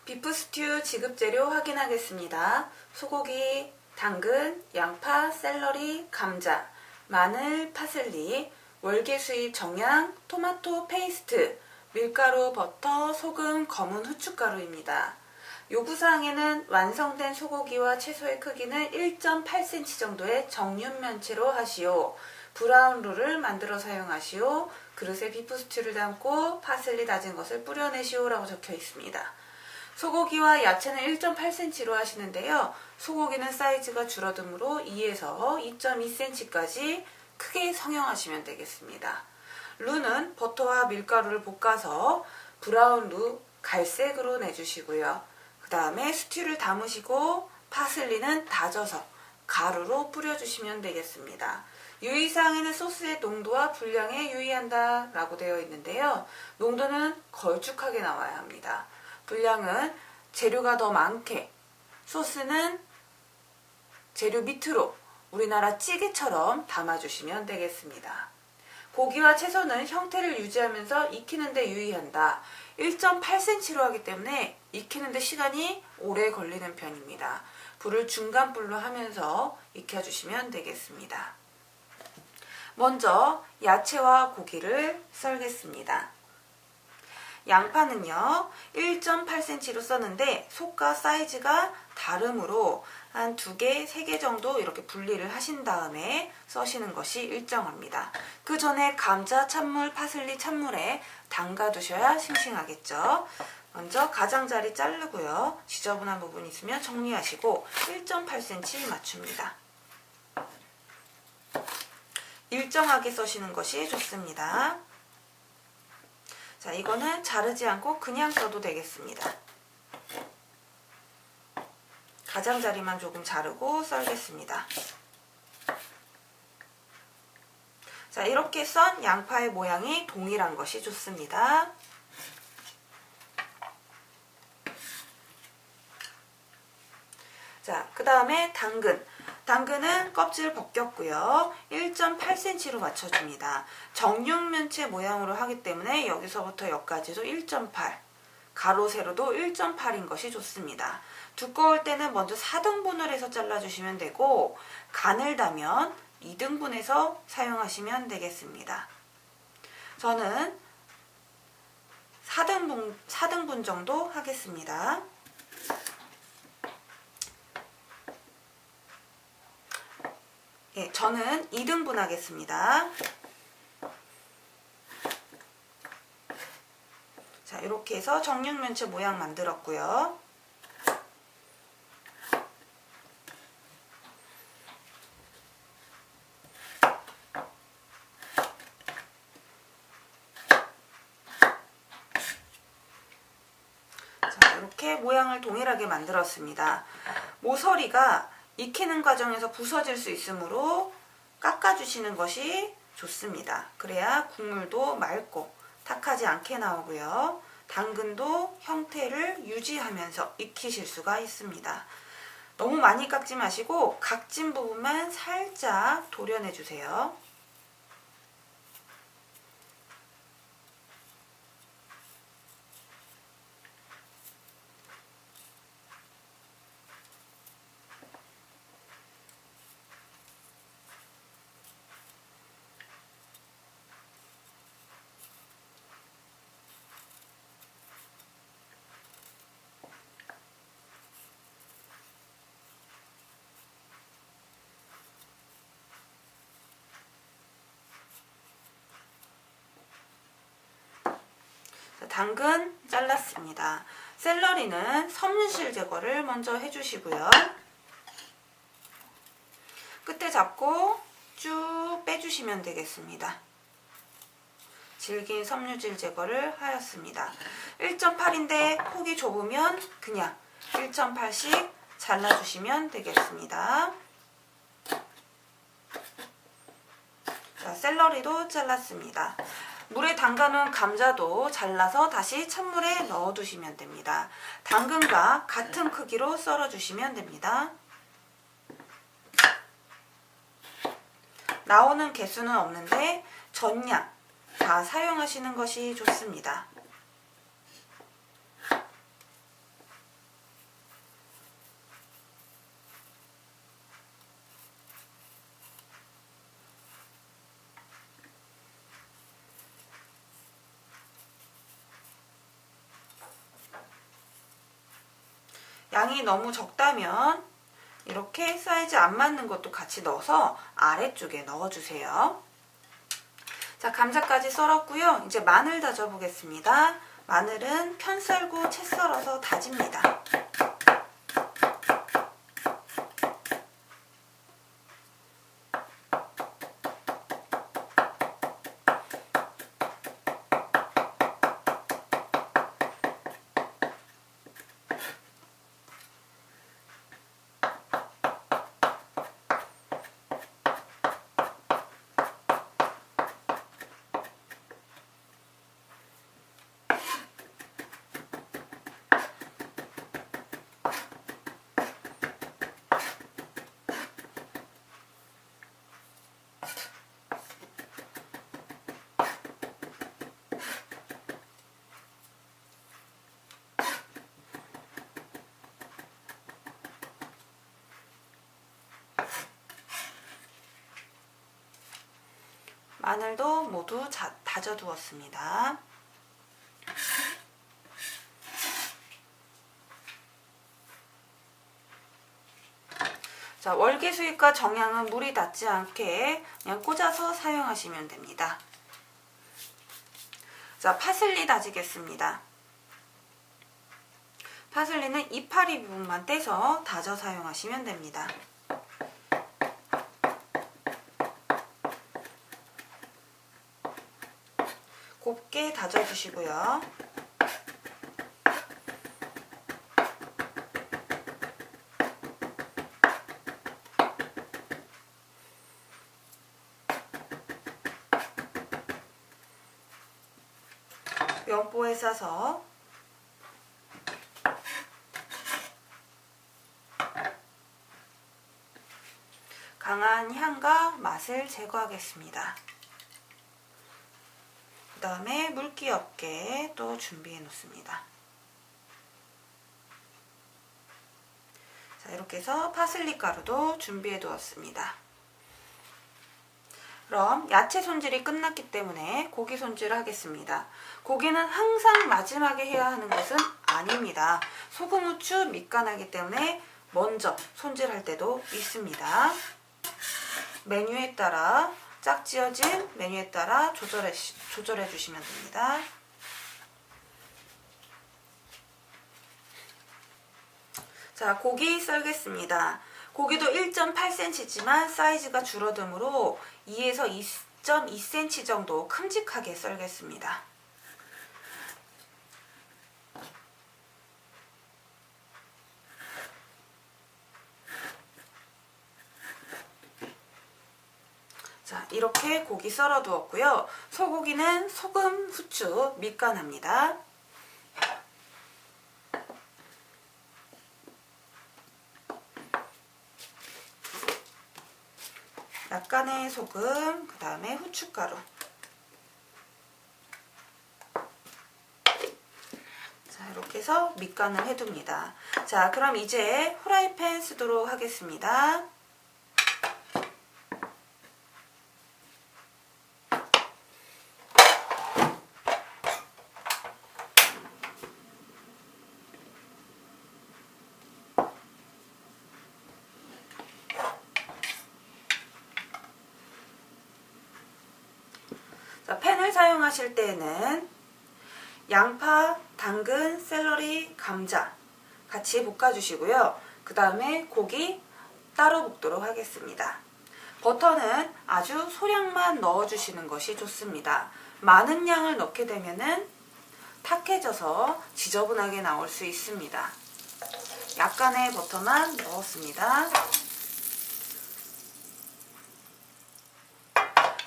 비프스튜 지급재료 확인하겠습니다. 소고기, 당근, 양파, 샐러리, 감자, 마늘, 파슬리, 월계수잎 정향, 토마토 페이스트, 밀가루, 버터, 소금, 검은 후춧가루입니다. 요구사항에는 완성된 소고기와 채소의 크기는 1.8cm 정도의 정육면체로 하시오. 브라운 룰을 만들어 사용하시오. 그릇에 비프스튜를 담고 파슬리 다진 것을 뿌려내시오 라고 적혀 있습니다. 소고기와 야채는 1.8cm로 하시는데요. 소고기는 사이즈가 줄어드므로 2에서 2.2cm까지 크게 성형하시면 되겠습니다. 루는 버터와 밀가루를 볶아서 브라운 루 갈색으로 내주시고요. 그 다음에 스튜를 담으시고 파슬리는 다져서 가루로 뿌려주시면 되겠습니다. 유의사항에는 소스의 농도와 분량에 유의한다 라고 되어 있는데요. 농도는 걸쭉하게 나와야 합니다. 분량은 재료가 더 많게, 소스는 재료 밑으로 우리나라 찌개처럼 담아주시면 되겠습니다. 고기와 채소는 형태를 유지하면서 익히는 데 유의한다. 1.8cm로 하기 때문에 익히는 데 시간이 오래 걸리는 편입니다. 불을 중간불로 하면서 익혀주시면 되겠습니다. 먼저 야채와 고기를 썰겠습니다. 양파는요 1.8cm로 썼는데 속과 사이즈가 다르므로 한 2개, 3개 정도 이렇게 분리를 하신 다음에 써시는 것이 일정합니다. 그 전에 감자, 찬물, 파슬리, 찬물에 담가 두셔야 싱싱하겠죠. 먼저 가장자리 자르고요. 지저분한 부분이 있으면 정리하시고 1.8cm 맞춥니다. 일정하게 써시는 것이 좋습니다. 자, 이거는 자르지 않고 그냥 써도 되겠습니다. 가장자리만 조금 자르고 썰겠습니다. 자, 이렇게 썬 양파의 모양이 동일한 것이 좋습니다. 자, 그 다음에 당근은 껍질 벗겼고요. 1.8cm로 맞춰줍니다. 정육면체 모양으로 하기 때문에 여기서부터 여기까지도 1.8, 가로 세로도 1.8인 것이 좋습니다. 두꺼울 때는 먼저 4등분을 해서 잘라주시면 되고 가늘다면 2등분해서 사용하시면 되겠습니다. 저는 4등분 정도 하겠습니다. 예, 저는 2등분 하겠습니다. 자, 이렇게 해서 정육면체 모양 만들었고요. 자, 이렇게 모양을 동일하게 만들었습니다. 모서리가 익히는 과정에서 부서질 수 있으므로 깎아주시는 것이 좋습니다. 그래야 국물도 맑고 탁하지 않게 나오고요. 당근도 형태를 유지하면서 익히실 수가 있습니다. 너무 많이 깎지 마시고 각진 부분만 살짝 도려내주세요. 당근 잘랐습니다. 샐러리는 섬유질 제거를 먼저 해주시고요. 끝에 잡고 쭉 빼주시면 되겠습니다. 질긴 섬유질 제거를 하였습니다. 1.8인데 폭이 좁으면 그냥 1.8씩 잘라주시면 되겠습니다. 자, 샐러리도 잘랐습니다. 물에 담가놓은 감자도 잘라서 다시 찬물에 넣어두시면 됩니다. 당근과 같은 크기로 썰어주시면 됩니다. 나오는 개수는 없는데 전량 다 사용하시는 것이 좋습니다. 양이 너무 적다면 이렇게 사이즈 안 맞는 것도 같이 넣어서 아래쪽에 넣어주세요. 자, 감자까지 썰었고요. 이제 마늘 다져 보겠습니다. 마늘은 편 썰고 채 썰어서 다집니다. 마늘도 모두 다져 두었습니다. 자, 월계수잎과 정향은 물이 닿지 않게 그냥 꽂아서 사용하시면 됩니다. 자, 파슬리 다지겠습니다. 파슬리는 이파리 부분만 떼서 다져 사용하시면 됩니다. 곱게 다져주시고요. 면보에 싸서 강한 향과 맛을 제거하겠습니다. 그 다음에 물기 없게 또 준비해 놓습니다. 자, 이렇게 해서 파슬리 가루도 준비해 두었습니다. 그럼 야채 손질이 끝났기 때문에 고기 손질을 하겠습니다. 고기는 항상 마지막에 해야 하는 것은 아닙니다. 소금, 후추, 밑간하기 때문에 먼저 손질할 때도 있습니다. 메뉴에 따라 짝지어진 메뉴에 따라 조절해 주시면 됩니다. 자, 고기 썰겠습니다. 고기도 1.8cm지만 사이즈가 줄어들므로 2에서 2.2cm 정도 큼직하게 썰겠습니다. 자, 이렇게 고기 썰어 두었고요. 소고기는 소금, 후추, 밑간합니다. 약간의 소금, 그 다음에 후춧가루. 자, 이렇게 해서 밑간을 해둡니다. 자, 그럼 이제 후라이팬 쓰도록 하겠습니다. 자, 팬을 사용하실 때는 양파, 당근, 샐러리, 감자 같이 볶아주시고요. 그 다음에 고기 따로 볶도록 하겠습니다. 버터는 아주 소량만 넣어주시는 것이 좋습니다. 많은 양을 넣게 되면은 탁해져서 지저분하게 나올 수 있습니다. 약간의 버터만 넣었습니다.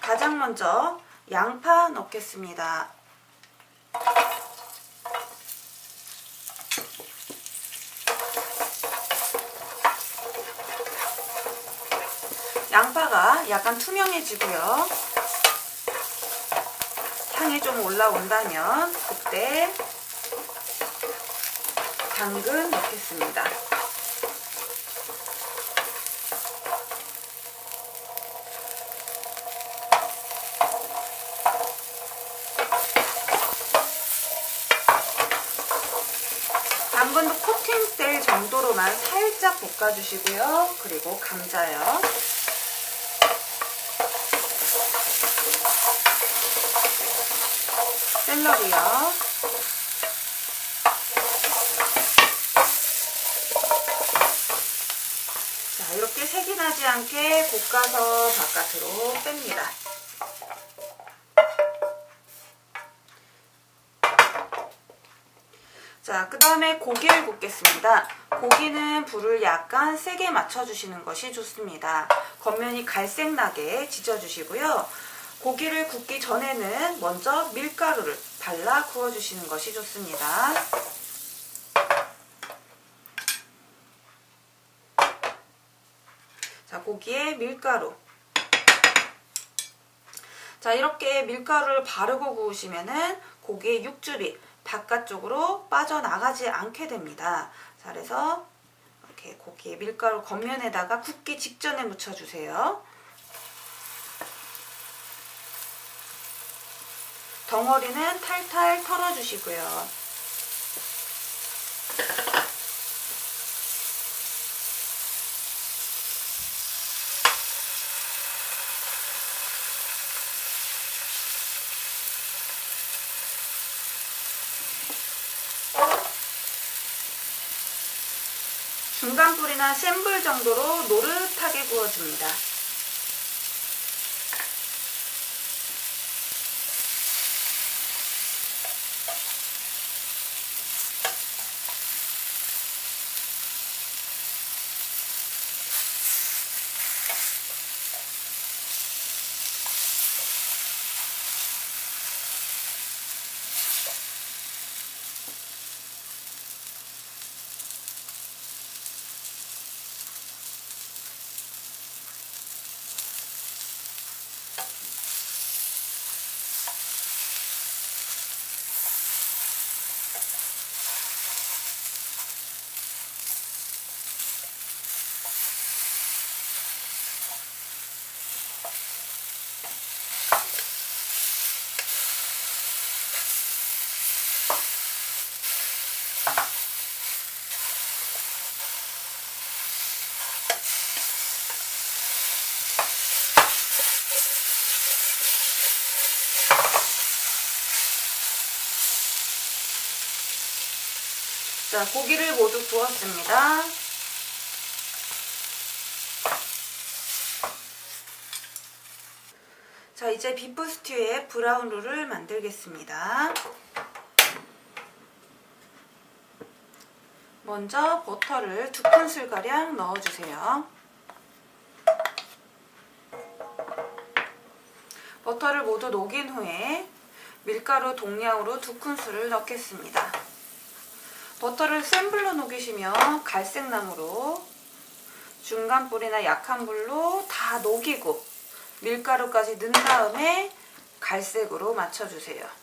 가장 먼저 양파 넣겠습니다. 양파가 약간 투명해지고요. 향이 좀 올라온다면 그때 당근 넣겠습니다. 당근도 코팅 될 정도로만 살짝 볶아주시고요. 그리고 감자요. 샐러리요. 자, 이렇게 색이 나지 않게 볶아서 바깥으로 뺍니다. 자, 그 다음에 고기를 굽겠습니다. 고기는 불을 약간 세게 맞춰주시는 것이 좋습니다. 겉면이 갈색나게 지져주시고요. 고기를 굽기 전에는 먼저 밀가루를 발라 구워주시는 것이 좋습니다. 자, 고기에 밀가루. 자, 이렇게 밀가루를 바르고 구우시면은 고기의 육즙이 바깥쪽으로 빠져나가지 않게 됩니다. 자, 그래서 이렇게 고기에 밀가루 겉면에다가 굽기 직전에 묻혀주세요. 덩어리는 탈탈 털어주시고요. 중간불이나 센 불 정도로 노릇하게 구워줍니다. 자, 고기를 모두 구웠습니다. 자, 이제 비프 스튜에 브라운 룰을 만들겠습니다. 먼저 버터를 2큰술가량 넣어주세요. 버터를 모두 녹인 후에 밀가루 동량으로 2큰술을 넣겠습니다. 버터를 센 불로 녹이시면 갈색나무로, 중간 불이나 약한 불로 다 녹이고 밀가루까지 넣은 다음에 갈색으로 맞춰주세요.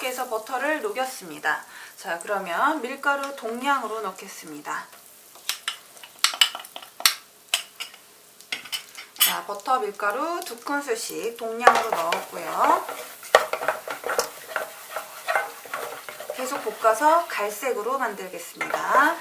이렇게 해서 버터를 녹였습니다. 자, 그러면 밀가루 동량으로 넣겠습니다. 자, 버터 밀가루 2큰술씩 동량으로 넣었고요. 계속 볶아서 갈색으로 만들겠습니다.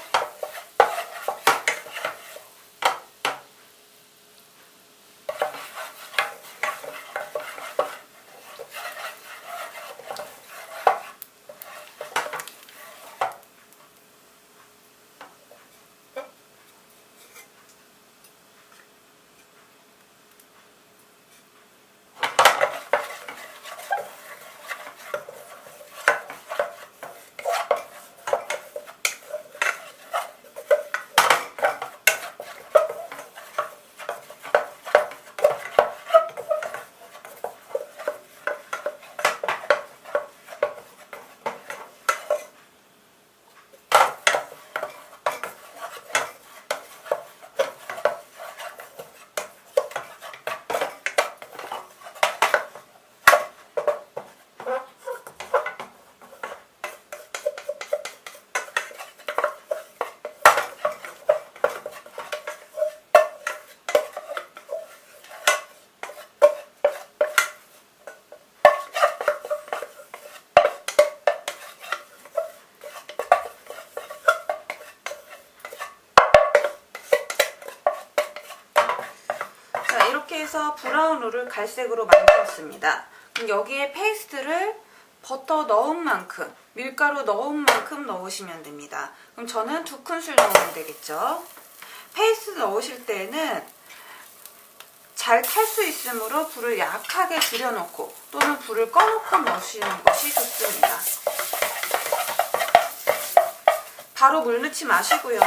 해서 브라운 룰을 갈색으로 만들었습니다. 그럼 여기에 페이스트를 버터 넣은 만큼, 밀가루 넣은 만큼 넣으시면 됩니다. 그럼 저는 2큰술 넣으면 되겠죠. 페이스트 넣으실 때는 잘 탈 수 있으므로 불을 약하게 줄여놓고 또는 불을 꺼놓고 넣으시는 것이 좋습니다. 바로 물 넣지 마시고요.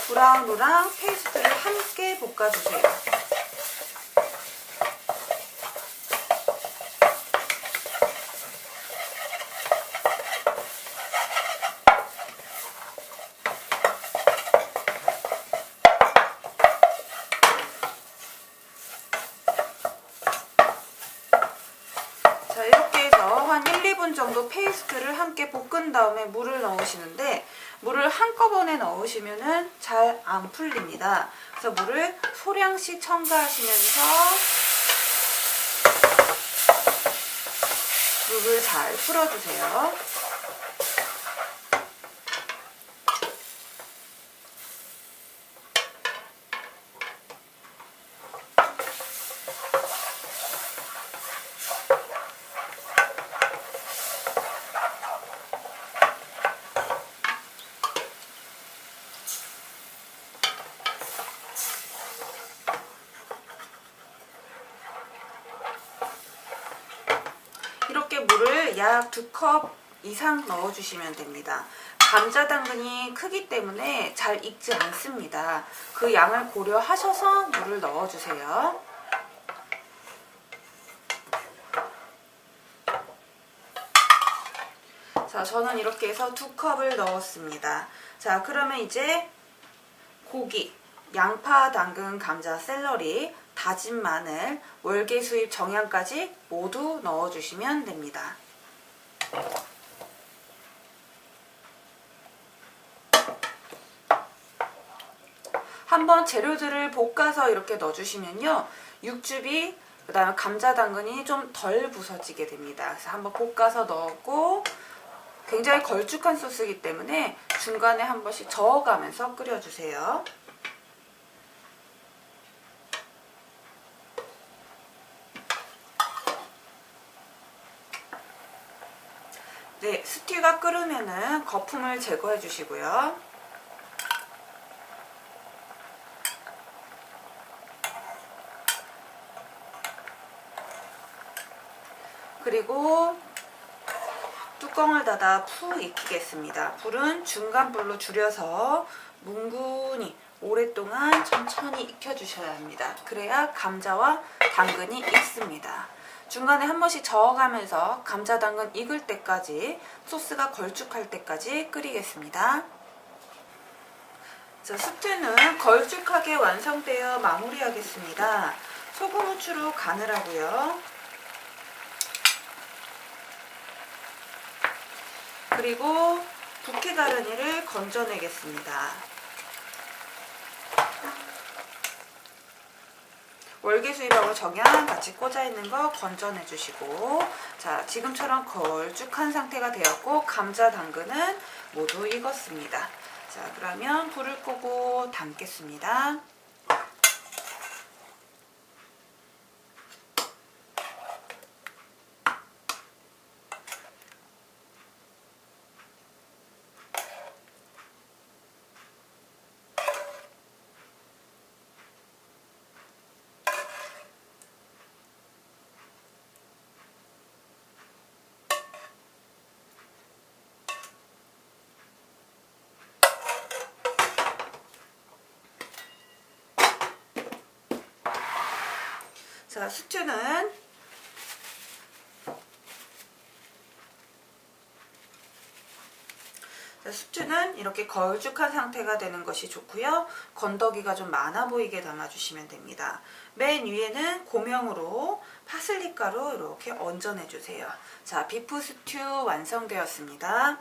브라운루랑 페이스트를 함께 볶아주세요. 자, 이렇게 해서 한 1~2분 정도 페이스트를 함께 볶은 다음에 물을 넣으시는데 물을 한꺼번에 넣으시면은 잘 안 풀립니다. 그래서 물을 소량씩 첨가하시면서 물을 잘 풀어주세요. 이렇게 물을 약 2컵 이상 넣어주시면 됩니다. 감자 당근이 크기 때문에 잘 익지 않습니다. 그 양을 고려하셔서 물을 넣어주세요. 자, 저는 이렇게 해서 2컵을 넣었습니다. 자, 그러면 이제 고기, 양파, 당근, 감자, 샐러리, 다진 마늘, 월계수잎, 정향까지 모두 넣어주시면 됩니다. 한번 재료들을 볶아서 이렇게 넣어주시면요, 육즙이 그 다음에 감자, 당근이 좀 덜 부서지게 됩니다. 그래서 한번 볶아서 넣었고 굉장히 걸쭉한 소스이기 때문에 중간에 한 번씩 저어가면서 끓여주세요. 네, 스튜가 끓으면은 거품을 제거해 주시고요. 그리고 뚜껑을 닫아 푹 익히겠습니다. 불은 중간 불로 줄여서 뭉근히 오랫동안 천천히 익혀주셔야 합니다. 그래야 감자와 당근이 익습니다. 중간에 한 번씩 저어가면서 감자, 당근 익을 때까지, 소스가 걸쭉할 때까지 끓이겠습니다. 자, 스튜는 걸쭉하게 완성되어 마무리하겠습니다. 소금, 후추로 간을 하고요. 그리고 부케 가르니를 건져내겠습니다. 월계수잎하고 정향 같이 꽂아 있는 거 건져내 주시고, 자, 지금처럼 걸쭉한 상태가 되었고 감자, 당근은 모두 익었습니다. 자, 그러면 불을 끄고 담겠습니다. 자, 스튜는 이렇게 걸쭉한 상태가 되는 것이 좋고요. 건더기가 좀 많아 보이게 담아주시면 됩니다. 맨 위에는 고명으로 파슬리 가루 이렇게 얹어내 주세요. 자, 비프 스튜 완성되었습니다.